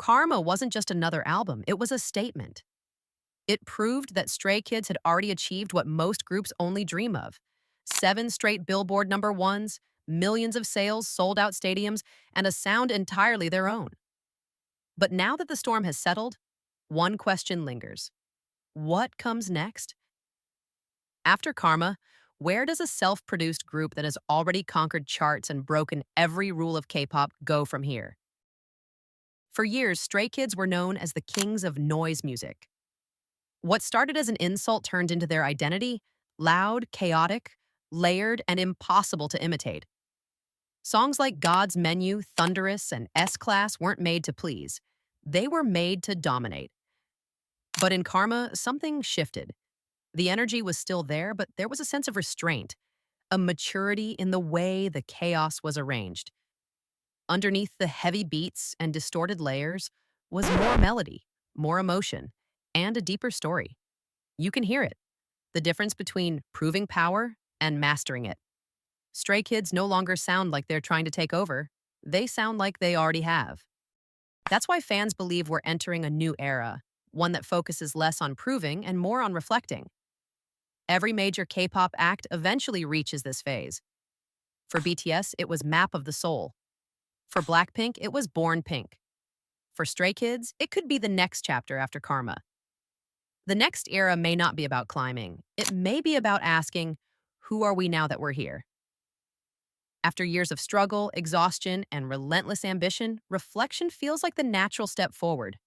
Karma wasn't just another album, it was a statement. It proved that Stray Kids had already achieved what most groups only dream of: 7 straight Billboard #1s, millions of sales, sold out stadiums, and a sound entirely their own. But now that the storm has settled, one question lingers: what comes next? After Karma, where does a self produced group that has already conquered charts and broken every rule of K pop go from here? For years, Stray Kids were known as the kings of noise music. What started as an insult turned into their identity: loud, chaotic, layered, and impossible to imitate. Songs like God's Menu, Thunderous, and S Class weren't made to please. They were made to dominate. But in Karma, something shifted. The energy was still there, but there was a sense of restraint, a maturity in the way the chaos was arranged. Underneath the heavy beats and distorted layers was more melody, more emotion, and a deeper story. You can hear it, the difference between proving power and mastering it. Stray Kids no longer sound like they're trying to take over. They sound like they already have. That's why fans believe we're entering a new era, one that focuses less on proving and more on reflecting. Every major K-pop act eventually reaches this phase. For BTS, it was Map of the Soul. For Blackpink, it was Born Pink. For Stray Kids, it could be the next chapter after Karma. The next era may not be about climbing. It may be about asking, who are we now that we're here? After years of struggle, exhaustion, and relentless ambition, reflection feels like the natural step forward.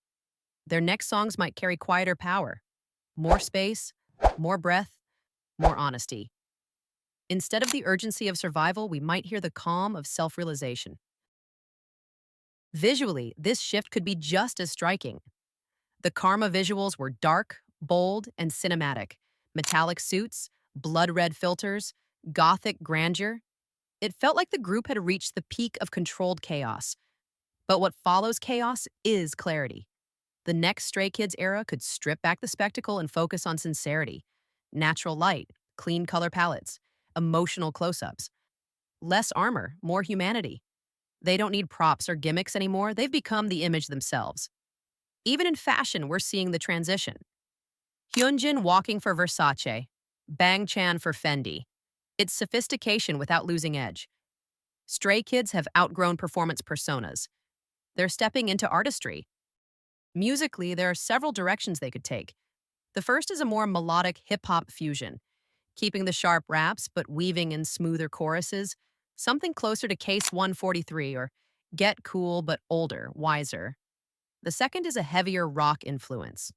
Their next songs might carry quieter power, more space, more breath, more honesty. Instead of the urgency of survival, we might hear the calm of self-realization. Visually, this shift could be just as striking. The Karma visuals were dark, bold, and cinematic. Metallic suits, blood-red filters, gothic grandeur. It felt like the group had reached the peak of controlled chaos. But what follows chaos is clarity. The next Stray Kids era could strip back the spectacle and focus on sincerity. Natural light, clean color palettes, emotional close-ups. Less armor, more humanity. They don't need props or gimmicks anymore. They've become the image themselves. Even in fashion, we're seeing the transition. Hyunjin walking for Versace, Bang Chan for Fendi. It's sophistication without losing edge. Stray Kids have outgrown performance personas. They're stepping into artistry. Musically, there are several directions they could take. The first is a more melodic hip-hop fusion, keeping the sharp raps but weaving in smoother choruses, something closer to Case 143 or Get Cool but older, wiser. The second is a heavier rock influence.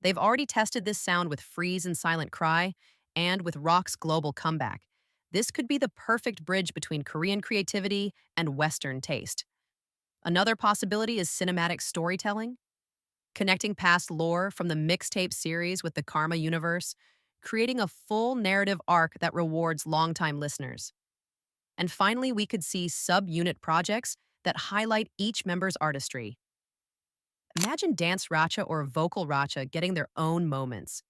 They've already tested this sound with Freeze and Silent Cry, and with rock's global comeback. This could be the perfect bridge between Korean creativity and Western taste. Another possibility is cinematic storytelling, connecting past lore from the mixtape series with the Karma universe, creating a full narrative arc that rewards longtime listeners. And finally, we could see sub-unit projects that highlight each member's artistry. Imagine Dance Racha or Vocal Racha getting their own moments.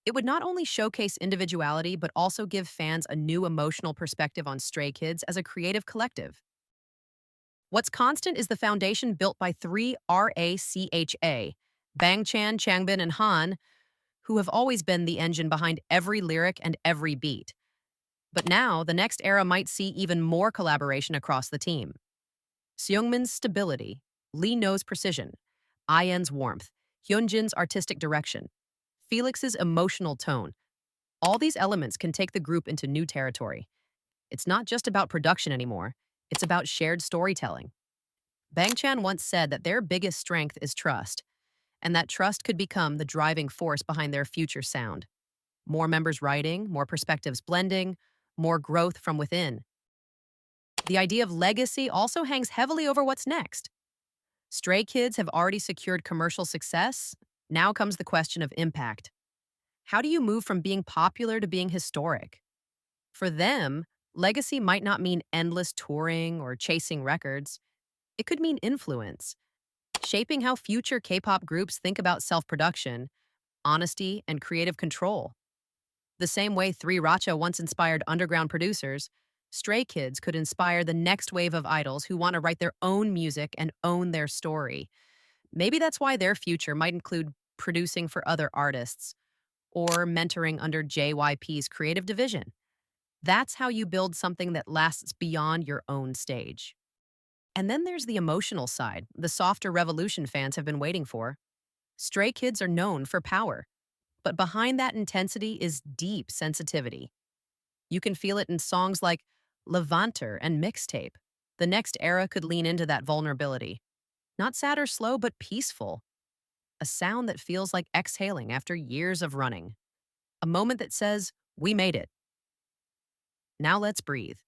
It would not only showcase individuality, but also give fans a new emotional perspective on Stray Kids as a creative collective. What's constant is the foundation built by 3 RACHA, Bang Chan, Changbin, and Han, who have always been the engine behind every lyric and every beat. But now, the next era might see even more collaboration across the team. Seungmin's stability, Lee No's precision, IN's warmth, Hyunjin's artistic direction, Felix's emotional tone. All these elements can take the group into new territory. It's not just about production anymore, it's about shared storytelling. Bang Chan once said that their biggest strength is trust, and that trust could become the driving force behind their future sound. More members writing, more perspectives blending, more growth from within. The idea of legacy also hangs heavily over what's next. Stray Kids have already secured commercial success. Now comes the question of impact. How do you move from being popular to being historic? For them, legacy might not mean endless touring or chasing records. It could mean influence, shaping how future K-pop groups think about self-production, honesty, and creative control. The same way 3 RACHA once inspired underground producers, Stray Kids could inspire the next wave of idols who want to write their own music and own their story. Maybe that's why their future might include producing for other artists or mentoring under JYP's creative division. That's how you build something that lasts beyond your own stage. And then there's the emotional side, the softer revolution fans have been waiting for. Stray Kids are known for power, but behind that intensity is deep sensitivity. You can feel it in songs like Levanter and Mixtape. The next era could lean into that vulnerability. Not sad or slow, but peaceful. A sound that feels like exhaling after years of running. A moment that says, "We made it. Now let's breathe."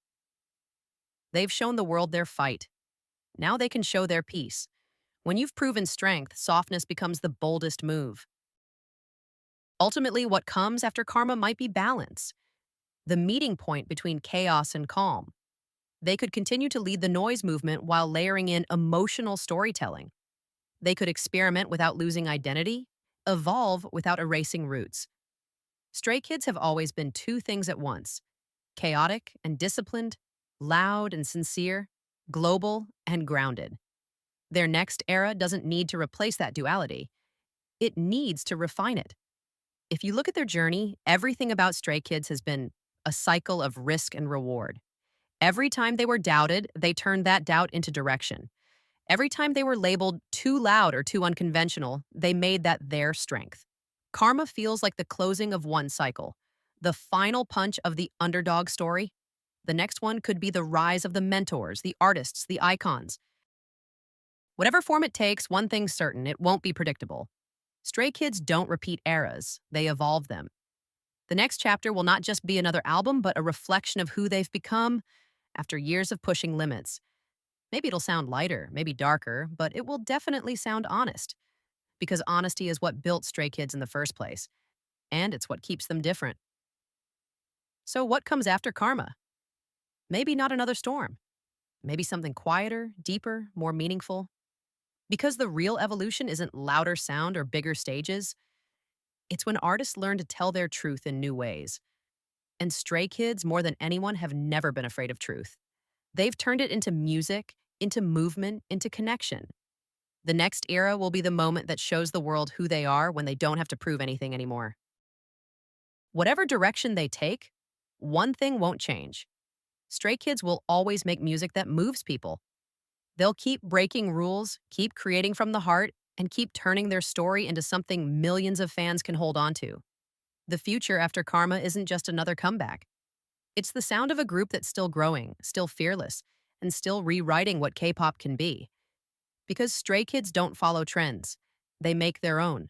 They've shown the world their fight. Now they can show their peace. When you've proven strength, softness becomes the boldest move. Ultimately, what comes after karma might be balance, the meeting point between chaos and calm. They could continue to lead the noise movement while layering in emotional storytelling. They could experiment without losing identity, evolve without erasing roots. Stray Kids have always been two things at once: chaotic and disciplined, loud and sincere, global and grounded. Their next era doesn't need to replace that duality, it needs to refine it. If you look at their journey, everything about Stray Kids has been a cycle of risk and reward. Every time they were doubted, they turned that doubt into direction. Every time they were labeled too loud or too unconventional, they made that their strength. Karma feels like the closing of one cycle, the final punch of the underdog story. The next one could be the rise of the mentors, the artists, the icons. Whatever form it takes, one thing's certain: it won't be predictable. Stray Kids don't repeat eras, they evolve them. The next chapter will not just be another album, but a reflection of who they've become after years of pushing limits. Maybe it'll sound lighter, maybe darker, but it will definitely sound honest. Because honesty is what built Stray Kids in the first place, and it's what keeps them different. So, what comes after karma? Maybe not another storm. Maybe something quieter, deeper, more meaningful. Because the real evolution isn't louder sound or bigger stages, it's when artists learn to tell their truth in new ways. And Stray Kids, more than anyone, have never been afraid of truth. They've turned it into music, into movement, into connection. The next era will be the moment that shows the world who they are when they don't have to prove anything anymore. Whatever direction they take, one thing won't change. Stray Kids will always make music that moves people. They'll keep breaking rules, keep creating from the heart, and keep turning their story into something millions of fans can hold on to. The future after Karma isn't just another comeback. It's the sound of a group that's still growing, still fearless, and still rewriting what K-pop can be. Because Stray Kids don't follow trends. They make their own.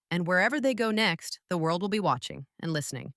And wherever they go next, the world will be watching and listening.